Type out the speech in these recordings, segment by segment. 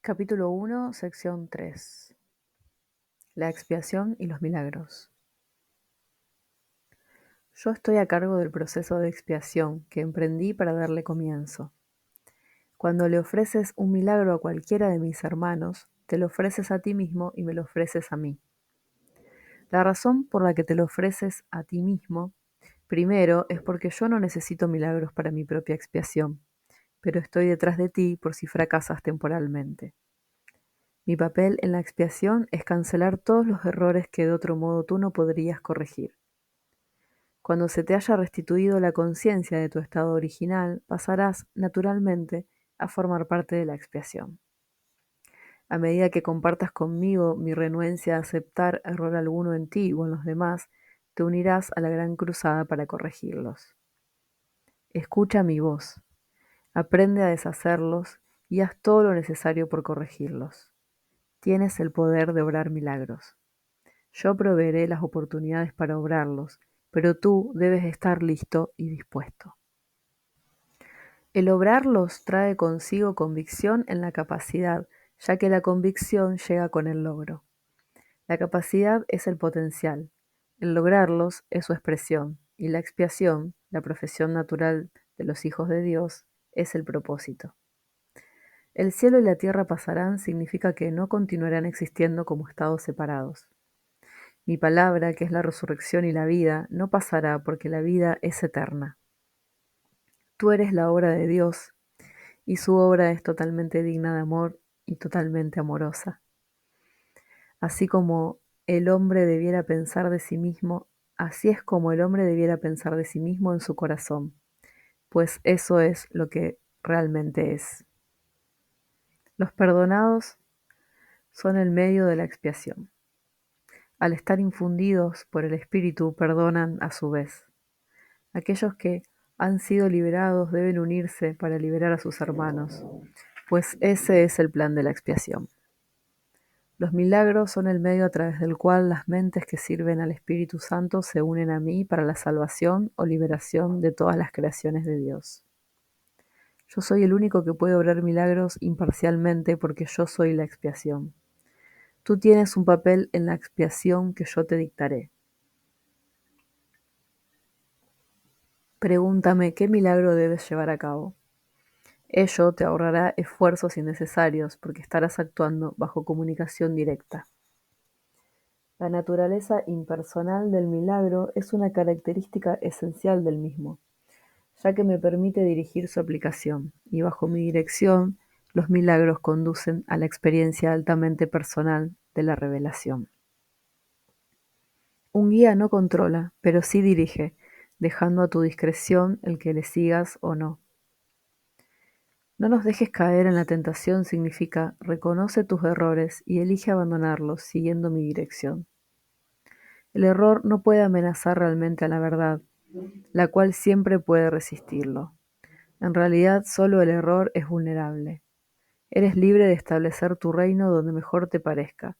Capítulo 1, sección 3. La expiación y los milagros. Yo estoy a cargo del proceso de expiación que emprendí para darle comienzo. Cuando le ofreces un milagro a cualquiera de mis hermanos, te lo ofreces a ti mismo y me lo ofreces a mí. La razón por la que te lo ofreces a ti mismo, primero, es porque yo no necesito milagros para mi propia expiación, pero estoy detrás de ti por si fracasas temporalmente. Mi papel en la expiación es cancelar todos los errores que de otro modo tú no podrías corregir. Cuando se te haya restituido la conciencia de tu estado original, pasarás, naturalmente, a formar parte de la expiación. A medida que compartas conmigo mi renuencia a aceptar error alguno en ti o en los demás, te unirás a la gran cruzada para corregirlos. Escucha mi voz, aprende a deshacerlos y haz todo lo necesario por corregirlos. Tienes el poder de obrar milagros. Yo proveeré las oportunidades para obrarlos, pero tú debes estar listo y dispuesto. El obrarlos trae consigo convicción en la capacidad, ya que la convicción llega con el logro. La capacidad es el potencial, el lograrlos es su expresión, y la expiación, la profesión natural de los hijos de Dios, es el propósito. El cielo y la tierra pasarán significa que no continuarán existiendo como estados separados. Mi palabra, que es la resurrección y la vida, no pasará porque la vida es eterna. Tú eres la obra de Dios y su obra es totalmente digna de amor y totalmente amorosa. Así como el hombre debiera pensar de sí mismo, así es como el hombre debiera pensar de sí mismo en su corazón, pues eso es lo que realmente es. Los perdonados son el medio de la expiación. Al estar infundidos por el Espíritu, perdonan a su vez. Aquellos que han sido liberados deben unirse para liberar a sus hermanos, pues ese es el plan de la expiación. Los milagros son el medio a través del cual las mentes que sirven al Espíritu Santo se unen a mí para la salvación o liberación de todas las creaciones de Dios. Yo soy el único que puede obrar milagros imparcialmente porque yo soy la expiación. Tú tienes un papel en la expiación que yo te dictaré. Pregúntame qué milagro debes llevar a cabo. Ello te ahorrará esfuerzos innecesarios porque estarás actuando bajo comunicación directa. La naturaleza impersonal del milagro es una característica esencial del mismo, ya que me permite dirigir su aplicación, y bajo mi dirección, los milagros conducen a la experiencia altamente personal de la revelación. Un guía no controla, pero sí dirige, dejando a tu discreción el que le sigas o no. No nos dejes caer en la tentación significa reconoce tus errores y elige abandonarlos siguiendo mi dirección. El error no puede amenazar realmente a la verdad, la cual siempre puede resistirlo. En realidad, solo el error es vulnerable. Eres libre de establecer tu reino donde mejor te parezca,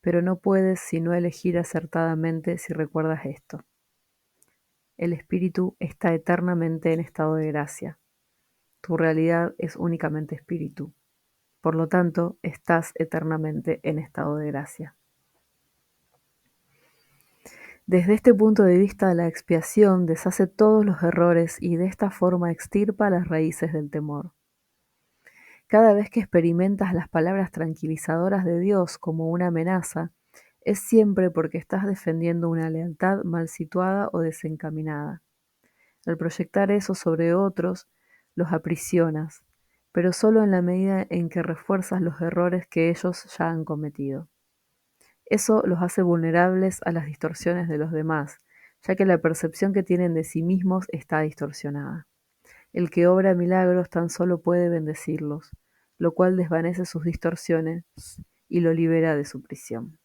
pero no puedes sino elegir acertadamente si recuerdas esto. El espíritu está eternamente en estado de gracia. Tu realidad es únicamente espíritu. Por lo tanto, estás eternamente en estado de gracia. Desde este punto de vista, la expiación deshace todos los errores y de esta forma extirpa las raíces del temor. Cada vez que experimentas las palabras tranquilizadoras de Dios como una amenaza, es siempre porque estás defendiendo una lealtad mal situada o desencaminada. Al proyectar eso sobre otros, los aprisionas, pero solo en la medida en que refuerzas los errores que ellos ya han cometido. Eso los hace vulnerables a las distorsiones de los demás, ya que la percepción que tienen de sí mismos está distorsionada. El que obra milagros tan solo puede bendecirlos, lo cual desvanece sus distorsiones y lo libera de su prisión.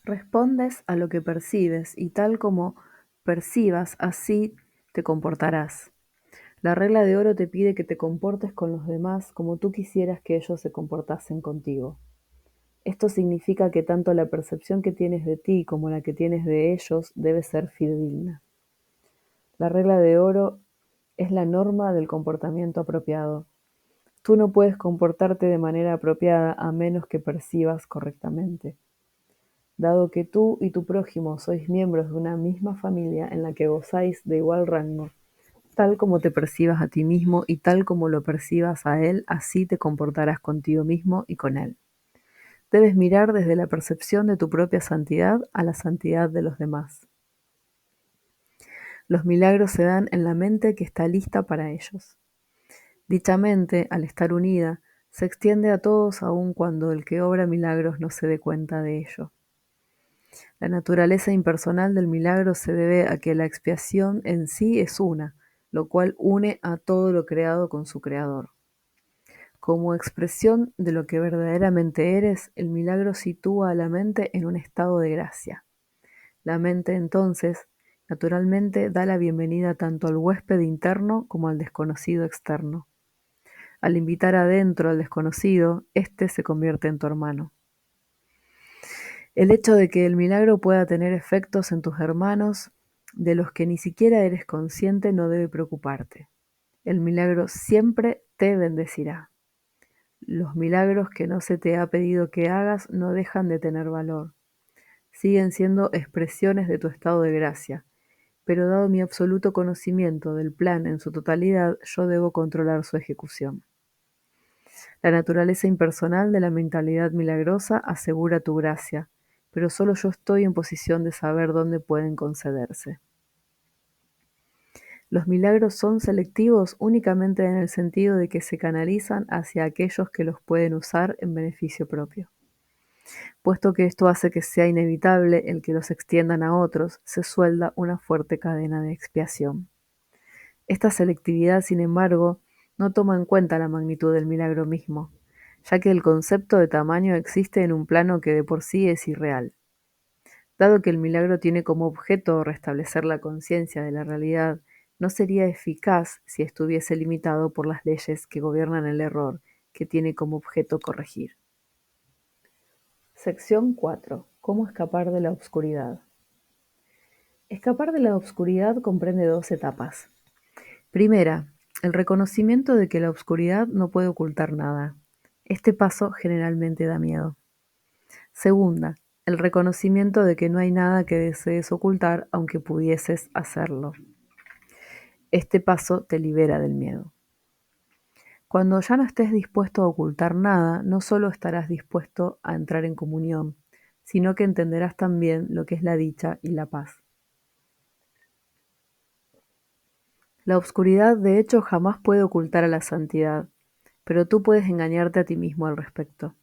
Respondes a lo que percibes y tal como percibas, así te comportarás. La regla de oro te pide que te comportes con los demás como tú quisieras que ellos se comportasen contigo. Esto significa que tanto la percepción que tienes de ti como la que tienes de ellos debe ser fidedigna. La regla de oro es la norma del comportamiento apropiado. Tú no puedes comportarte de manera apropiada a menos que percibas correctamente. Dado que tú y tu prójimo sois miembros de una misma familia en la que gozáis de igual rango, tal como te percibas a ti mismo y tal como lo percibas a él, así te comportarás contigo mismo y con él. Debes mirar desde la percepción de tu propia santidad a la santidad de los demás. Los milagros se dan en la mente que está lista para ellos. Dicha mente, al estar unida, se extiende a todos aun cuando el que obra milagros no se dé cuenta de ello. La naturaleza impersonal del milagro se debe a que la expiación en sí es una, lo cual une a todo lo creado con su creador. Como expresión de lo que verdaderamente eres, el milagro sitúa a la mente en un estado de gracia. La mente entonces, naturalmente, da la bienvenida tanto al huésped interno como al desconocido externo. Al invitar adentro al desconocido, éste se convierte en tu hermano. El hecho de que el milagro pueda tener efectos en tus hermanos, de los que ni siquiera eres consciente, no debe preocuparte. El milagro siempre te bendecirá. Los milagros que no se te ha pedido que hagas no dejan de tener valor. Siguen siendo expresiones de tu estado de gracia, pero dado mi absoluto conocimiento del plan en su totalidad, yo debo controlar su ejecución. La naturaleza impersonal de la mentalidad milagrosa asegura tu gracia, pero solo yo estoy en posición de saber dónde pueden concederse. Los milagros son selectivos únicamente en el sentido de que se canalizan hacia aquellos que los pueden usar en beneficio propio. Puesto que esto hace que sea inevitable el que los extiendan a otros, se suelda una fuerte cadena de expiación. Esta selectividad, sin embargo, no toma en cuenta la magnitud del milagro mismo, ya que el concepto de tamaño existe en un plano que de por sí es irreal. Dado que el milagro tiene como objeto restablecer la conciencia de la realidad, no sería eficaz si estuviese limitado por las leyes que gobiernan el error, que tiene como objeto corregir. Sección 4. ¿Cómo escapar de la oscuridad? Escapar de la oscuridad comprende dos etapas. Primera, el reconocimiento de que la oscuridad no puede ocultar nada. Este paso generalmente da miedo. Segunda, el reconocimiento de que no hay nada que desees ocultar aunque pudieses hacerlo. Este paso te libera del miedo. Cuando ya no estés dispuesto a ocultar nada, no solo estarás dispuesto a entrar en comunión, sino que entenderás también lo que es la dicha y la paz. La oscuridad, de hecho, jamás puede ocultar a la santidad, pero tú puedes engañarte a ti mismo al respecto.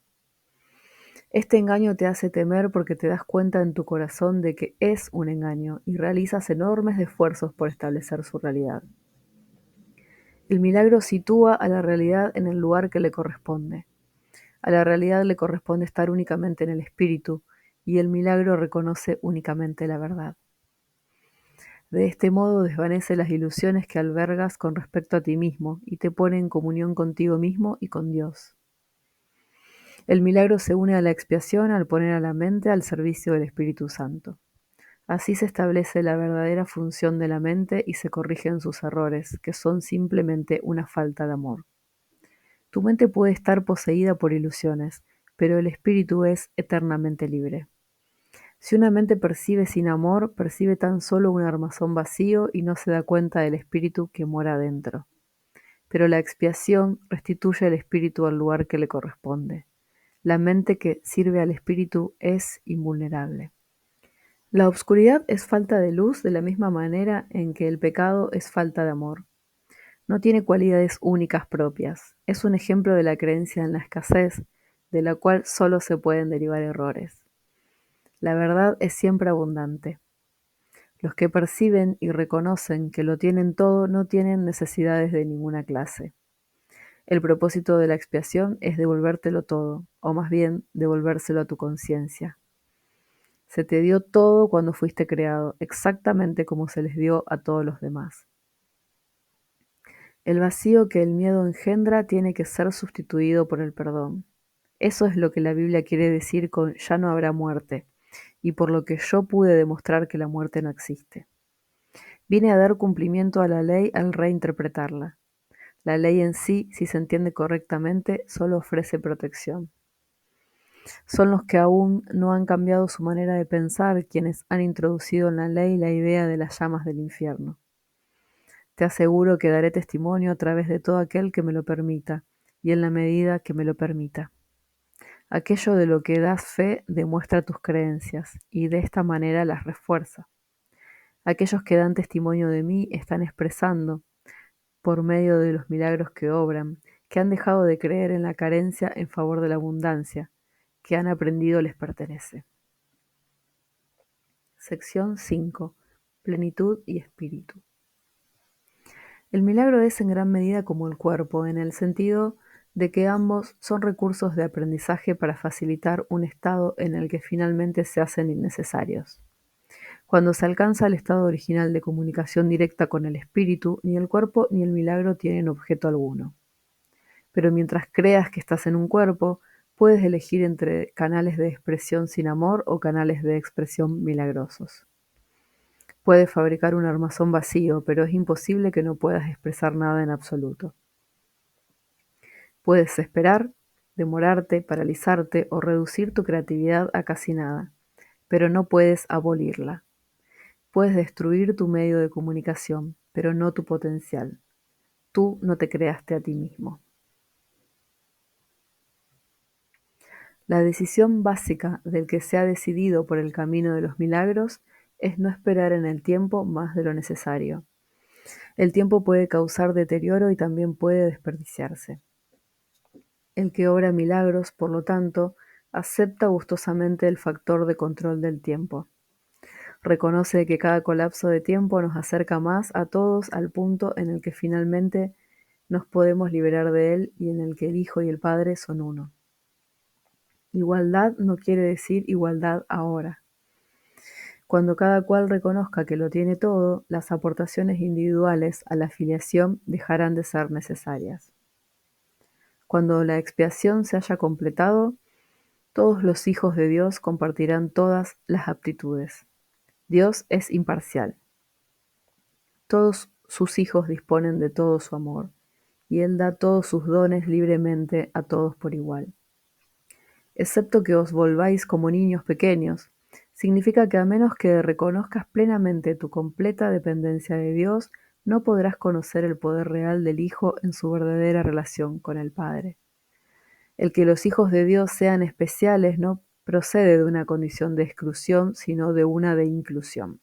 Este engaño te hace temer porque te das cuenta en tu corazón de que es un engaño y realizas enormes esfuerzos por establecer su realidad. El milagro sitúa a la realidad en el lugar que le corresponde. A la realidad le corresponde estar únicamente en el espíritu, y el milagro reconoce únicamente la verdad. De este modo desvanece las ilusiones que albergas con respecto a ti mismo y te pone en comunión contigo mismo y con Dios. El milagro se une a la expiación al poner a la mente al servicio del Espíritu Santo. Así se establece la verdadera función de la mente y se corrigen sus errores, que son simplemente una falta de amor. Tu mente puede estar poseída por ilusiones, pero el espíritu es eternamente libre. Si una mente percibe sin amor, percibe tan solo un armazón vacío y no se da cuenta del espíritu que mora dentro. Pero la expiación restituye el espíritu al lugar que le corresponde. La mente que sirve al espíritu es invulnerable. La obscuridad es falta de luz de la misma manera en que el pecado es falta de amor. No tiene cualidades únicas propias. Es un ejemplo de la creencia en la escasez, de la cual solo se pueden derivar errores. La verdad es siempre abundante. Los que perciben y reconocen que lo tienen todo no tienen necesidades de ninguna clase. El propósito de la expiación es devolvértelo todo, o más bien devolvérselo a tu conciencia. Se te dio todo cuando fuiste creado, exactamente como se les dio a todos los demás. El vacío que el miedo engendra tiene que ser sustituido por el perdón. Eso es lo que la Biblia quiere decir con ya no habrá muerte, y por lo que yo pude demostrar que la muerte no existe. Vine a dar cumplimiento a la ley al reinterpretarla. La ley en sí, si se entiende correctamente, solo ofrece protección. Son los que aún no han cambiado su manera de pensar quienes han introducido en la ley la idea de las llamas del infierno. Te aseguro que daré testimonio a través de todo aquel que me lo permita, y en la medida que me lo permita. Aquello de lo que das fe demuestra tus creencias, y de esta manera las refuerza. Aquellos que dan testimonio de mí están expresando, por medio de los milagros que obran, que han dejado de creer en la carencia en favor de la abundancia, que han aprendido les pertenece. Sección 5. Plenitud y espíritu. El milagro es en gran medida como el cuerpo, en el sentido de que ambos son recursos de aprendizaje para facilitar un estado en el que finalmente se hacen innecesarios. Cuando se alcanza el estado original de comunicación directa con el espíritu, ni el cuerpo ni el milagro tienen objeto alguno. Pero mientras creas que estás en un cuerpo, puedes elegir entre canales de expresión sin amor o canales de expresión milagrosos. Puedes fabricar un armazón vacío, pero es imposible que no puedas expresar nada en absoluto. Puedes esperar, demorarte, paralizarte o reducir tu creatividad a casi nada, pero no puedes abolirla. Puedes destruir tu medio de comunicación, pero no tu potencial. Tú no te creaste a ti mismo. La decisión básica del que se ha decidido por el camino de los milagros es no esperar en el tiempo más de lo necesario. El tiempo puede causar deterioro y también puede desperdiciarse. El que obra milagros, por lo tanto, acepta gustosamente el factor de control del tiempo. Reconoce que cada colapso de tiempo nos acerca más a todos al punto en el que finalmente nos podemos liberar de él y en el que el Hijo y el Padre son uno. Igualdad no quiere decir igualdad ahora. Cuando cada cual reconozca que lo tiene todo, las aportaciones individuales a la filiación dejarán de ser necesarias. Cuando la expiación se haya completado, todos los hijos de Dios compartirán todas las aptitudes. Dios es imparcial. Todos sus hijos disponen de todo su amor, y Él da todos sus dones libremente a todos por igual. Excepto que os volváis como niños pequeños, significa que a menos que reconozcas plenamente tu completa dependencia de Dios, no podrás conocer el poder real del Hijo en su verdadera relación con el Padre. El que los hijos de Dios sean especiales no procede de una condición de exclusión, sino de una de inclusión.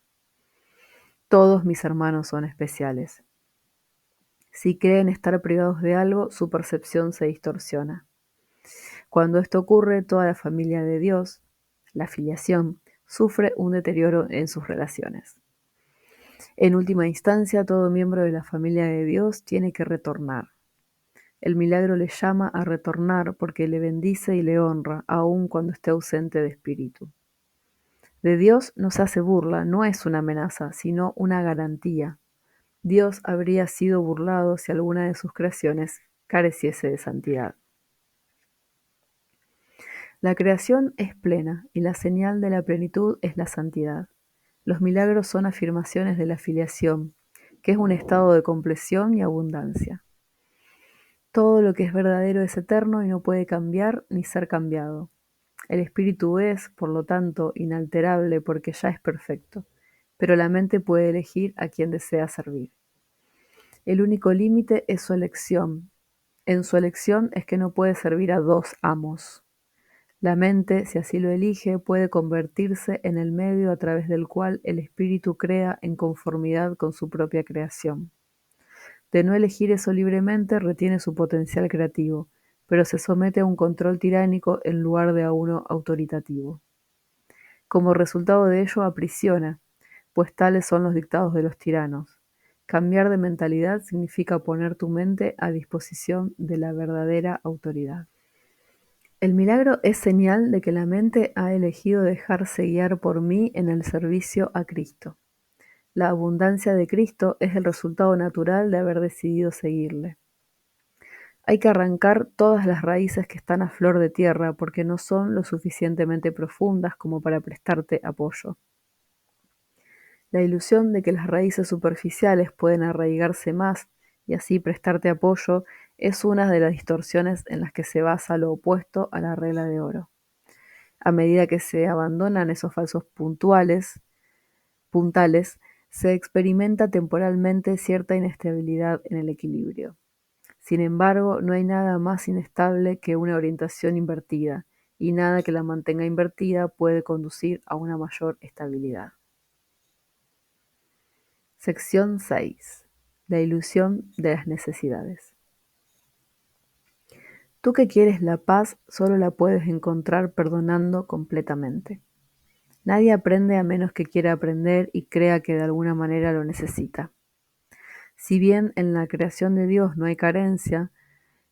Todos mis hermanos son especiales. Si creen estar privados de algo, su percepción se distorsiona. Cuando esto ocurre, toda la familia de Dios, la filiación, sufre un deterioro en sus relaciones. En última instancia, todo miembro de la familia de Dios tiene que retornar. El milagro le llama a retornar porque le bendice y le honra, aun cuando esté ausente de espíritu. De Dios no se hace burla, no es una amenaza, sino una garantía. Dios habría sido burlado si alguna de sus creaciones careciese de santidad. La creación es plena y la señal de la plenitud es la santidad. Los milagros son afirmaciones de la filiación, que es un estado de compleción y abundancia. Todo lo que es verdadero es eterno y no puede cambiar ni ser cambiado. El espíritu es, por lo tanto, inalterable porque ya es perfecto, pero la mente puede elegir a quien desea servir. El único límite es su elección. En su elección es que no puede servir a dos amos. La mente, si así lo elige, puede convertirse en el medio a través del cual el espíritu crea en conformidad con su propia creación. De no elegir eso libremente, retiene su potencial creativo, pero se somete a un control tiránico en lugar de a uno autoritativo. Como resultado de ello, aprisiona, pues tales son los dictados de los tiranos. Cambiar de mentalidad significa poner tu mente a disposición de la verdadera autoridad. El milagro es señal de que la mente ha elegido dejarse guiar por mí en el servicio a Cristo. La abundancia de Cristo es el resultado natural de haber decidido seguirle. Hay que arrancar todas las raíces que están a flor de tierra porque no son lo suficientemente profundas como para prestarte apoyo. La ilusión de que las raíces superficiales pueden arraigarse más y así prestarte apoyo es una de las distorsiones en las que se basa lo opuesto a la regla de oro. A medida que se abandonan esos falsos puntales, se experimenta temporalmente cierta inestabilidad en el equilibrio. Sin embargo, no hay nada más inestable que una orientación invertida, y nada que la mantenga invertida puede conducir a una mayor estabilidad. Sección 6. La ilusión de las necesidades. Tú que quieres la paz solo la puedes encontrar perdonando completamente. Nadie aprende a menos que quiera aprender y crea que de alguna manera lo necesita. Si bien en la creación de Dios no hay carencia,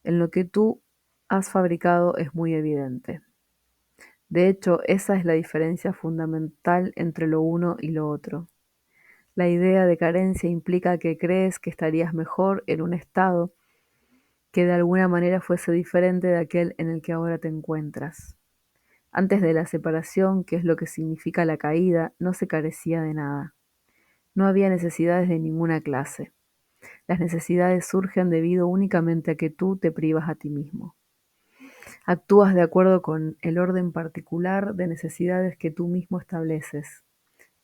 en lo que tú has fabricado es muy evidente. De hecho, esa es la diferencia fundamental entre lo uno y lo otro. La idea de carencia implica que crees que estarías mejor en un estado que de alguna manera fuese diferente de aquel en el que ahora te encuentras. Antes de la separación, que es lo que significa la caída, no se carecía de nada. No había necesidades de ninguna clase. Las necesidades surgen debido únicamente a que tú te privas a ti mismo. Actúas de acuerdo con el orden particular de necesidades que tú mismo estableces.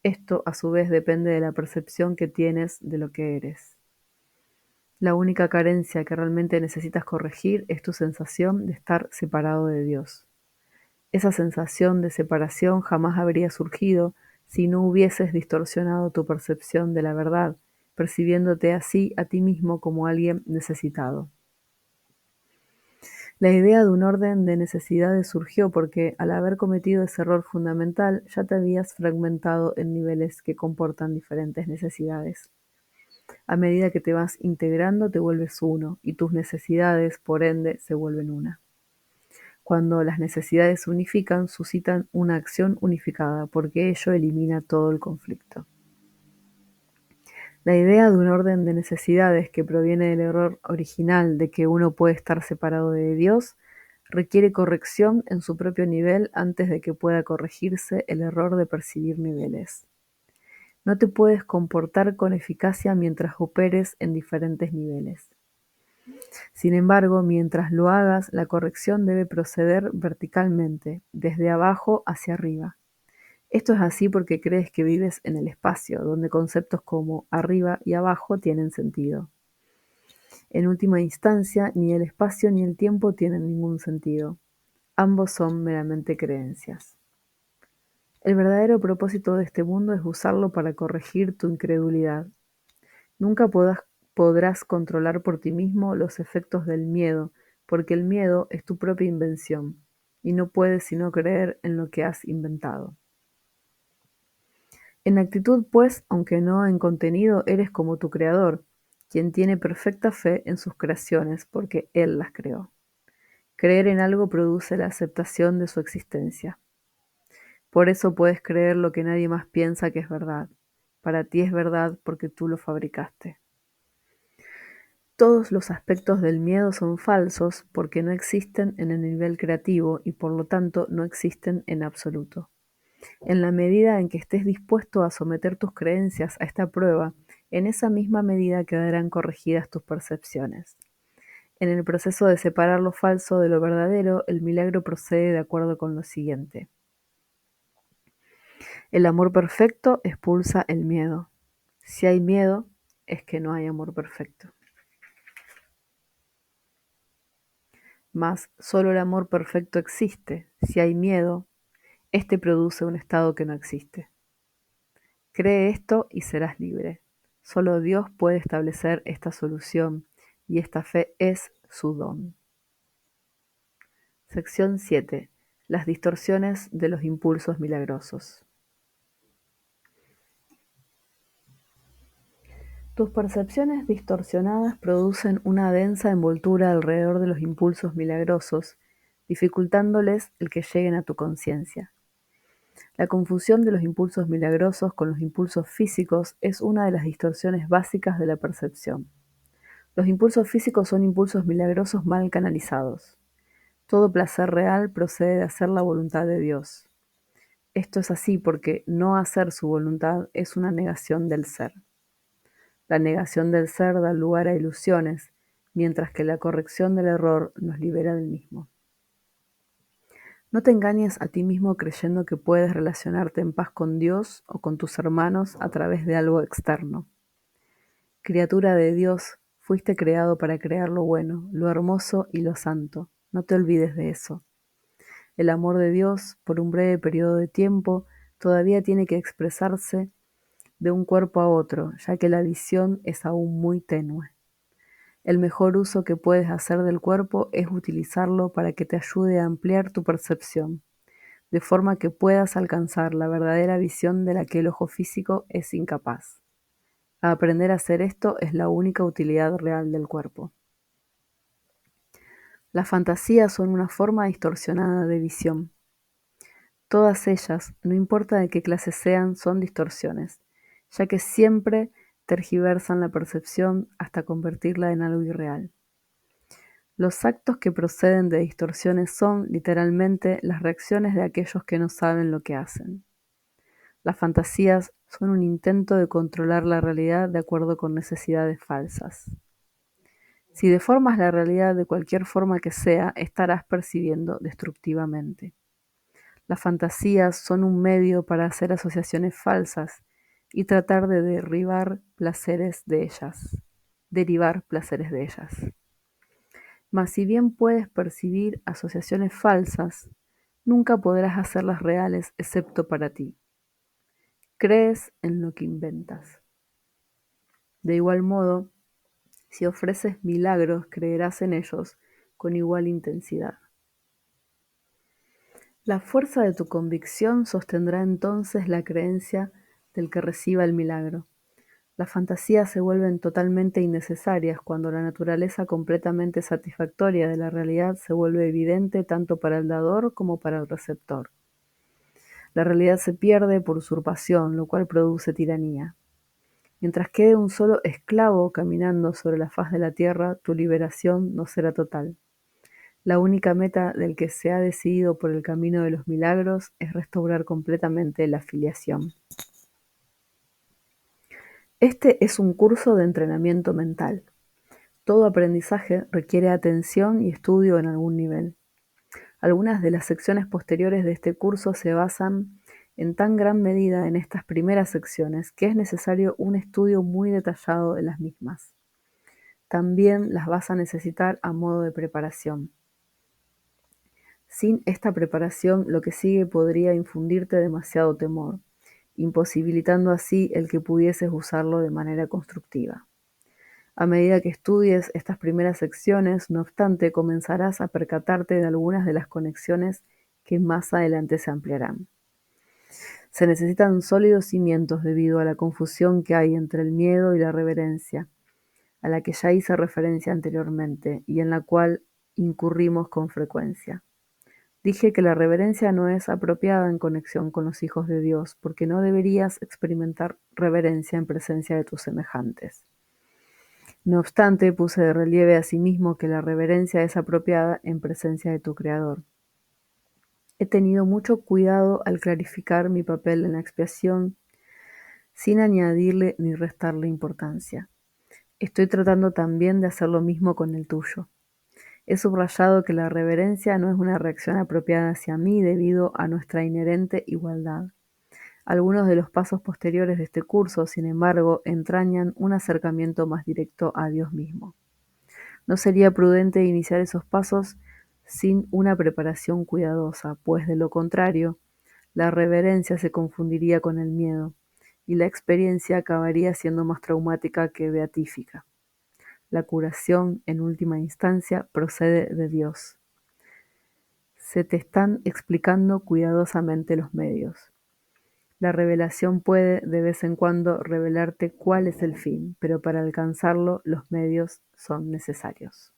Esto, a su vez, depende de la percepción que tienes de lo que eres. La única carencia que realmente necesitas corregir es tu sensación de estar separado de Dios. Esa sensación de separación jamás habría surgido si no hubieses distorsionado tu percepción de la verdad, percibiéndote así a ti mismo como alguien necesitado. La idea de un orden de necesidades surgió porque, al haber cometido ese error fundamental, ya te habías fragmentado en niveles que comportan diferentes necesidades. A medida que te vas integrando, te vuelves uno, y tus necesidades, por ende, se vuelven una. Cuando las necesidades se unifican, suscitan una acción unificada, porque ello elimina todo el conflicto. La idea de un orden de necesidades que proviene del error original de que uno puede estar separado de Dios requiere corrección en su propio nivel antes de que pueda corregirse el error de percibir niveles. No te puedes comportar con eficacia mientras operes en diferentes niveles. Sin embargo, mientras lo hagas, la corrección debe proceder verticalmente, desde abajo hacia arriba. Esto es así porque crees que vives en el espacio, donde conceptos como arriba y abajo tienen sentido. En última instancia, ni el espacio ni el tiempo tienen ningún sentido. Ambos son meramente creencias. El verdadero propósito de este mundo es usarlo para corregir tu incredulidad. Nunca podrás controlar por ti mismo los efectos del miedo, porque el miedo es tu propia invención, y no puedes sino creer en lo que has inventado. En actitud, pues, aunque no en contenido, eres como tu creador, quien tiene perfecta fe en sus creaciones, porque él las creó. Creer en algo produce la aceptación de su existencia. Por eso puedes creer lo que nadie más piensa que es verdad. Para ti es verdad porque tú lo fabricaste. Todos los aspectos del miedo son falsos porque no existen en el nivel creativo y por lo tanto no existen en absoluto. En la medida en que estés dispuesto a someter tus creencias a esta prueba, en esa misma medida quedarán corregidas tus percepciones. En el proceso de separar lo falso de lo verdadero, el milagro procede de acuerdo con lo siguiente. El amor perfecto expulsa el miedo. Si hay miedo, es que no hay amor perfecto. Mas solo el amor perfecto existe. Si hay miedo, este produce un estado que no existe. Cree esto y serás libre. Solo Dios puede establecer esta solución, y esta fe es su don. Sección 7. Las distorsiones de los impulsos milagrosos. Tus percepciones distorsionadas producen una densa envoltura alrededor de los impulsos milagrosos, dificultándoles el que lleguen a tu conciencia. La confusión de los impulsos milagrosos con los impulsos físicos es una de las distorsiones básicas de la percepción. Los impulsos físicos son impulsos milagrosos mal canalizados. Todo placer real procede de hacer la voluntad de Dios. Esto es así porque no hacer su voluntad es una negación del ser. La negación del ser da lugar a ilusiones, mientras que la corrección del error nos libera del mismo. No te engañes a ti mismo creyendo que puedes relacionarte en paz con Dios o con tus hermanos a través de algo externo. Criatura de Dios, fuiste creado para crear lo bueno, lo hermoso y lo santo. No te olvides de eso. El amor de Dios, por un breve periodo de tiempo, todavía tiene que expresarse de un cuerpo a otro, ya que la visión es aún muy tenue. El mejor uso que puedes hacer del cuerpo es utilizarlo para que te ayude a ampliar tu percepción, de forma que puedas alcanzar la verdadera visión de la que el ojo físico es incapaz. Aprender a hacer esto es la única utilidad real del cuerpo. Las fantasías son una forma distorsionada de visión. Todas ellas, no importa de qué clase sean, son distorsiones, ya que siempre tergiversan la percepción hasta convertirla en algo irreal. Los actos que proceden de distorsiones son, literalmente, las reacciones de aquellos que no saben lo que hacen. Las fantasías son un intento de controlar la realidad de acuerdo con necesidades falsas. Si deformas la realidad de cualquier forma que sea, estarás percibiendo destructivamente. Las fantasías son un medio para hacer asociaciones falsas y tratar de derivar placeres de ellas. Mas si bien puedes percibir asociaciones falsas, nunca podrás hacerlas reales excepto para ti. Crees en lo que inventas. De igual modo, si ofreces milagros, creerás en ellos con igual intensidad. La fuerza de tu convicción sostendrá entonces la creencia del que reciba el milagro. Las fantasías se vuelven totalmente innecesarias cuando la naturaleza completamente satisfactoria de la realidad se vuelve evidente tanto para el dador como para el receptor. La realidad se pierde por usurpación, lo cual produce tiranía. Mientras quede un solo esclavo caminando sobre la faz de la tierra, tu liberación no será total. La única meta del que se ha decidido por el camino de los milagros es restaurar completamente la filiación. Este es un curso de entrenamiento mental. Todo aprendizaje requiere atención y estudio en algún nivel. Algunas de las secciones posteriores de este curso se basan en tan gran medida en estas primeras secciones que es necesario un estudio muy detallado de las mismas. También las vas a necesitar a modo de preparación. Sin esta preparación, lo que sigue podría infundirte demasiado temor, imposibilitando así el que pudieses usarlo de manera constructiva. A medida que estudies estas primeras secciones, no obstante, comenzarás a percatarte de algunas de las conexiones que más adelante se ampliarán. Se necesitan sólidos cimientos debido a la confusión que hay entre el miedo y la reverencia, a la que ya hice referencia anteriormente y en la cual incurrimos con frecuencia. Dije que la reverencia no es apropiada en conexión con los hijos de Dios, porque no deberías experimentar reverencia en presencia de tus semejantes. No obstante, puse de relieve asimismo que la reverencia es apropiada en presencia de tu Creador. He tenido mucho cuidado al clarificar mi papel en la expiación, sin añadirle ni restarle importancia. Estoy tratando también de hacer lo mismo con el tuyo. He subrayado que la reverencia no es una reacción apropiada hacia mí debido a nuestra inherente igualdad. Algunos de los pasos posteriores de este curso, sin embargo, entrañan un acercamiento más directo a Dios mismo. No sería prudente iniciar esos pasos sin una preparación cuidadosa, pues de lo contrario, la reverencia se confundiría con el miedo, y la experiencia acabaría siendo más traumática que beatífica. La curación, en última instancia, procede de Dios. Se te están explicando cuidadosamente los medios. La revelación puede, de vez en cuando, revelarte cuál es el fin, pero para alcanzarlo los medios son necesarios.